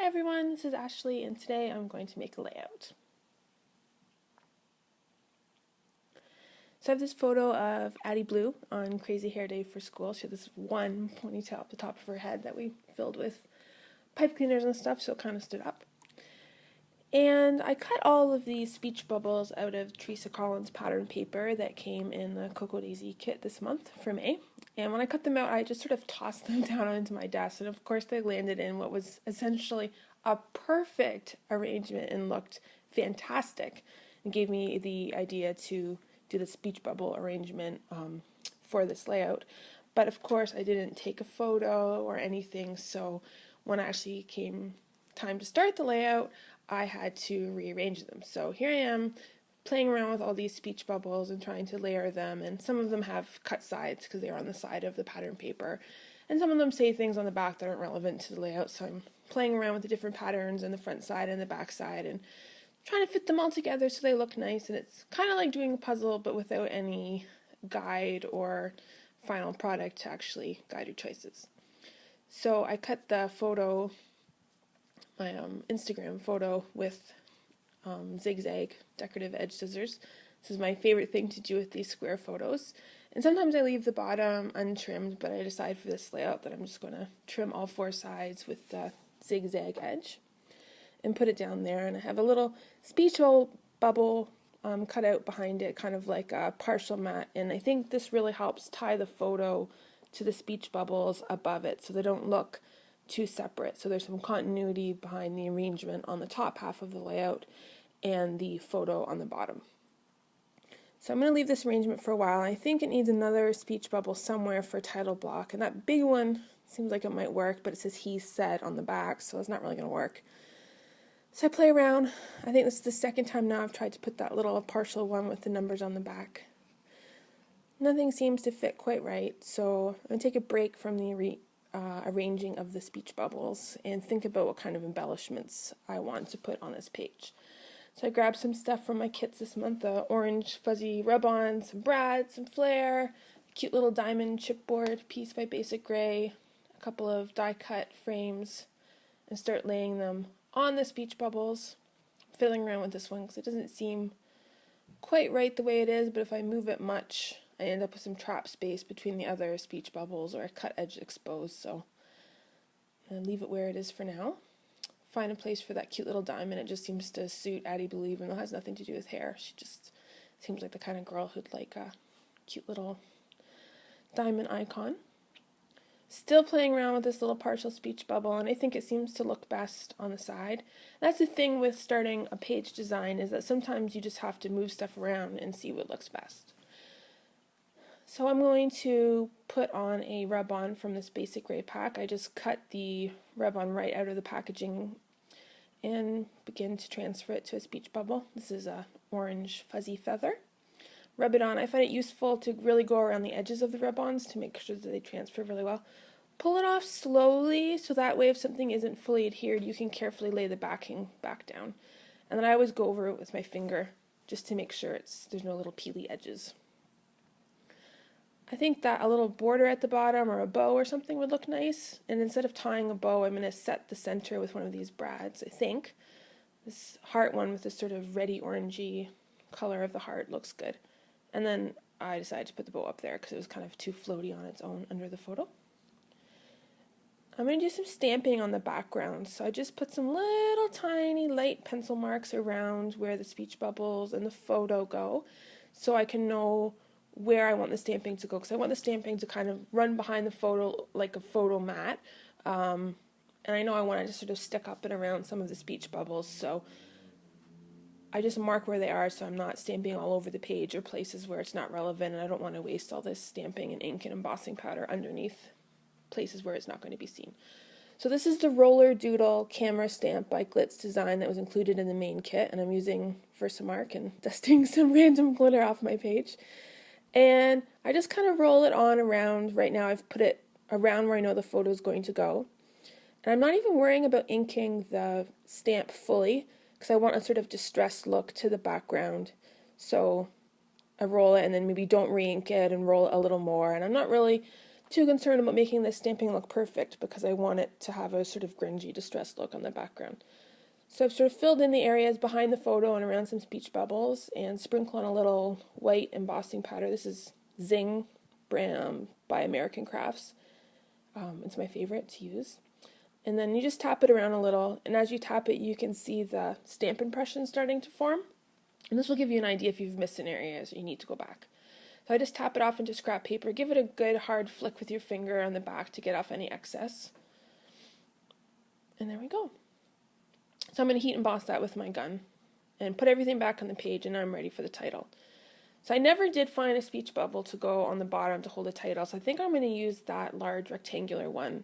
everyone, this is Ashley, and today I'm going to make a layout. So I have this photo of Addie Blue on Crazy Hair Day for school. She had this one ponytail at the top of her head that we filled with pipe cleaners and stuff, so it kind of stood up. And I cut all of these speech bubbles out of Teresa Collins pattern paper that came in the Cocoa Daisy kit this month for May. And when I cut them out, I just sort of tossed them down onto my desk. And of course, they landed in what was essentially a perfect arrangement and looked fantastic. And gave me the idea to do the speech bubble arrangement for this layout. But of course, I didn't take a photo or anything. So when it actually came time to start the layout, I had to rearrange them. So here I am playing around with all these speech bubbles and trying to layer them, and some of them have cut sides because they are on the side of the pattern paper, and some of them say things on the back that aren't relevant to the layout, so I'm playing around with the different patterns on the front side and the back side and trying to fit them all together so they look nice. And it's kind of like doing a puzzle but without any guide or final product to actually guide your choices. So I cut the photo, my Instagram photo, with zigzag decorative edge scissors. This is my favorite thing to do with these square photos. And sometimes I leave the bottom untrimmed, but I decide for this layout that I'm just going to trim all four sides with the zigzag edge and put it down there. And I have a little speech bubble cut out behind it, kind of like a partial mat. And I think this really helps tie the photo to the speech bubbles above it so they don't look too separate. So there's some continuity behind the arrangement on the top half of the layout and the photo on the bottom. So I'm going to leave this arrangement for a while. I think it needs another speech bubble somewhere for title block, and that big one seems like it might work, but it says he said on the back, so it's not really going to work. So I play around. I think this is the second time now I've tried to put that little partial one with the numbers on the back. Nothing seems to fit quite right, so I'm going to take a break from the arranging of the speech bubbles and think about what kind of embellishments I want to put on this page. So I grabbed some stuff from my kits this month, the orange fuzzy rub-on, some brad, some flare, a cute little diamond chipboard piece by Basic Gray, a couple of die-cut frames, and start laying them on the speech bubbles. Fiddling around with this one because it doesn't seem quite right the way it is, but if I move it much, I end up with some trap space between the other speech bubbles or a cut edge exposed, so I'm going to leave it where it is for now. Find a place for that cute little diamond. It just seems to suit Addie Blue, even though it has nothing to do with hair. She just seems like the kind of girl who'd like a cute little diamond icon. Still playing around with this little partial speech bubble, and I think it seems to look best on the side. That's the thing with starting a page design, is that sometimes you just have to move stuff around and see what looks best. So I'm going to put on a rub-on from this Basic Gray pack. I just cut the rub-on right out of the packaging and begin to transfer it to a speech bubble. This is a orange fuzzy feather. Rub it on. I find it useful to really go around the edges of the rub-ons to make sure that they transfer really well. Pull it off slowly so that way if something isn't fully adhered, you can carefully lay the backing back down. And then I always go over it with my finger just to make sure there's no little peely edges. I think that a little border at the bottom or a bow or something would look nice. And instead of tying a bow, I'm going to set the center with one of these brads, I think. This heart one with this sort of reddy orangey color of the heart looks good. And then I decided to put the bow up there because it was kind of too floaty on its own under the photo. I'm going to do some stamping on the background. So I just put some little tiny light pencil marks around where the speech bubbles and the photo go so I can know where I want the stamping to go, because I want the stamping to kind of run behind the photo like a photo mat, and I know I want it to sort of stick up and around some of the speech bubbles, so I just mark where they are so I'm not stamping all over the page or places where it's not relevant, and I don't want to waste all this stamping and ink and embossing powder underneath places where it's not going to be seen. So this is the Roller Doodle camera stamp by Glitz Design that was included in the main kit, and I'm using Versamark and dusting some random glitter off my page. And I just kind of roll it on around. Right now I've put it around where I know the photo is going to go. And I'm not even worrying about inking the stamp fully because I want a sort of distressed look to the background. So I roll it and then maybe don't re-ink it and roll it a little more. And I'm not really too concerned about making this stamping look perfect because I want it to have a sort of grungy, distressed look on the background. So I've sort of filled in the areas behind the photo and around some speech bubbles and sprinkle on a little white embossing powder. This is Zing brand by American Crafts. It's my favorite to use. And then you just tap it around a little, and as you tap it, you can see the stamp impression starting to form. And this will give you an idea if you've missed an area, so you need to go back. So I just tap it off into scrap paper. Give it a good hard flick with your finger on the back to get off any excess. And there we go. So I'm going to heat emboss that with my gun and put everything back on the page, and I'm ready for the title. So I never did find a speech bubble to go on the bottom to hold a title, so I think I'm going to use that large rectangular one.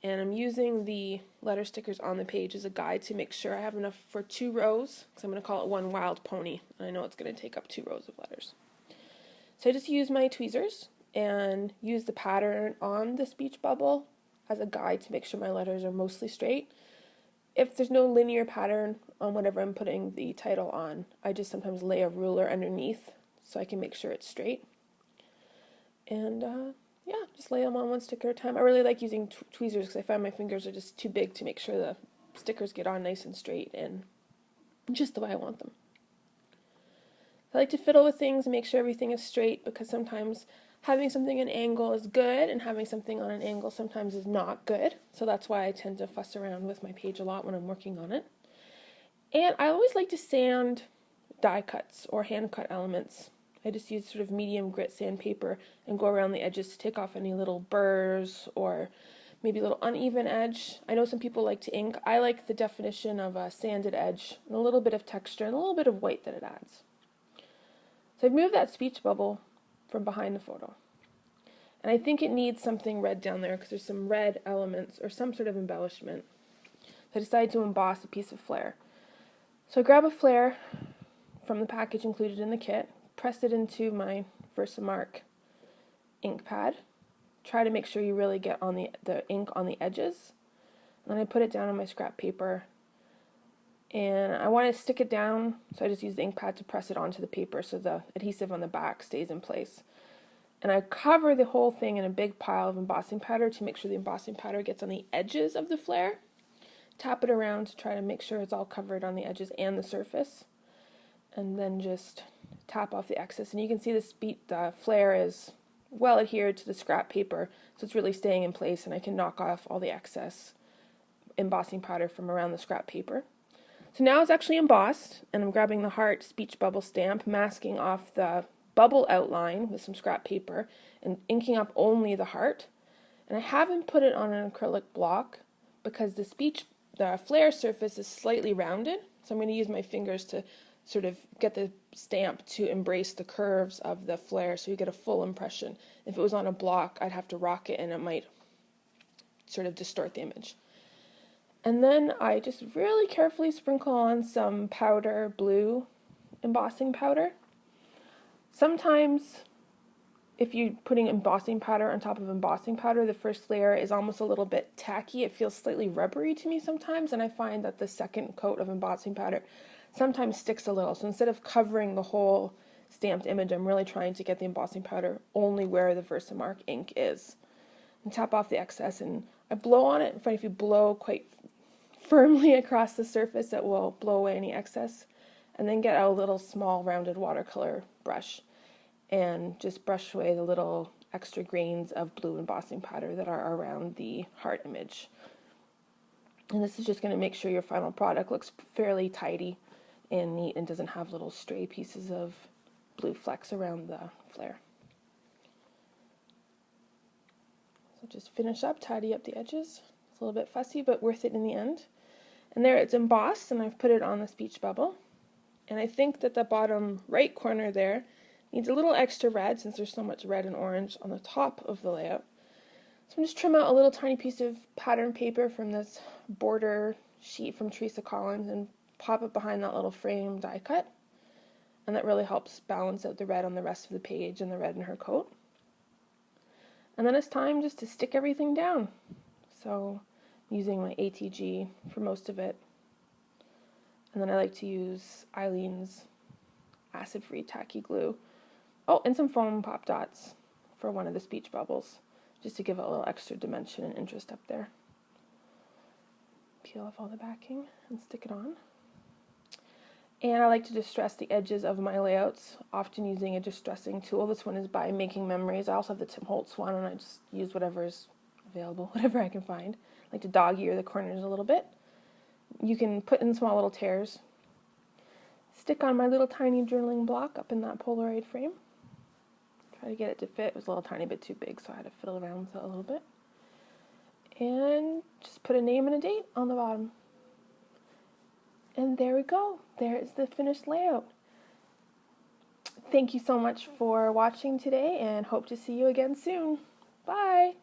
And I'm using the letter stickers on the page as a guide to make sure I have enough for 2 rows, because I'm going to call it One Wild Pony, and I know it's going to take up 2 rows of letters. So I just use my tweezers and use the pattern on the speech bubble as a guide to make sure my letters are mostly straight. If there's no linear pattern on whatever I'm putting the title on, I just sometimes lay a ruler underneath so I can make sure it's straight. And yeah, just lay them on one sticker at a time. I really like using tweezers because I find my fingers are just too big to make sure the stickers get on nice and straight and just the way I want them. I like to fiddle with things and make sure everything is straight, because sometimes having something at an angle is good and having something on an angle sometimes is not good. So that's why I tend to fuss around with my page a lot when I'm working on it. And I always like to sand die cuts or hand cut elements. I just use sort of medium grit sandpaper and go around the edges to take off any little burrs or maybe a little uneven edge. I know some people like to ink. I like the definition of a sanded edge and a little bit of texture and a little bit of white that it adds. So I've moved that speech bubble from behind the photo. And I think it needs something red down there because there's some red elements or some sort of embellishment. So I decided to emboss a piece of flare. So I grab a flare from the package included in the kit, press it into my Versamark ink pad. Try to make sure you really get on the ink on the edges. And then I put it down on my scrap paper. And I want to stick it down, so I just use the ink pad to press it onto the paper so the adhesive on the back stays in place. And I cover the whole thing in a big pile of embossing powder to make sure the embossing powder gets on the edges of the flare. Tap it around to try to make sure it's all covered on the edges and the surface. And then just tap off the excess. And you can see the flare is well adhered to the scrap paper, so it's really staying in place, and I can knock off all the excess embossing powder from around the scrap paper. So now it's actually embossed, and I'm grabbing the heart speech bubble stamp, masking off the bubble outline with some scrap paper, and inking up only the heart. And I haven't put it on an acrylic block because the flare surface is slightly rounded, so I'm going to use my fingers to sort of get the stamp to embrace the curves of the flare so you get a full impression. If it was on a block, I'd have to rock it and it might sort of distort the image. And then I just really carefully sprinkle on some powder blue embossing powder. Sometimes if you're putting embossing powder on top of embossing powder, the first layer is almost a little bit tacky. It feels slightly rubbery to me sometimes, and I find that the second coat of embossing powder sometimes sticks a little. So instead of covering the whole stamped image, I'm really trying to get the embossing powder only where the Versamark ink is. And tap off the excess, and I blow on it. In fact, if you blow quite firmly across the surface, it will blow away any excess. And then get out a little small rounded watercolor brush and just brush away the little extra grains of blue embossing powder that are around the heart image. And this is just going to make sure your final product looks fairly tidy and neat and doesn't have little stray pieces of blue flecks around the flare. So just finish up, tidy up the edges. It's a little bit fussy, but worth it in the end. And there it's embossed, and I've put it on the speech bubble. And I think that the bottom right corner there needs a little extra red since there's so much red and orange on the top of the layout. So I'm just trim out a little tiny piece of pattern paper from this border sheet from Teresa Collins and pop it behind that little frame die cut. And that really helps balance out the red on the rest of the page and the red in her coat. And then it's time just to stick everything down. So I'm using my ATG for most of it. And then I like to use Eileen's acid-free tacky glue. Oh, and some foam pop dots for one of the speech bubbles. just to give it a little extra dimension and interest up there. Peel off all the backing and stick it on. And I like to distress the edges of my layouts, often using a distressing tool. This one is by Making Memories. I also have the Tim Holtz one, and I just use whatever is available, whatever I can find. I like to dog-ear the corners a little bit. You can put in small little tears. Stick on my little tiny journaling block up in that Polaroid frame. Try to get it to fit. It was a little tiny bit too big, so I had to fiddle around with it a little bit. And just put a name and a date on the bottom. And there we go. There is the finished layout. Thank you so much for watching today, and hope to see you again soon. Bye!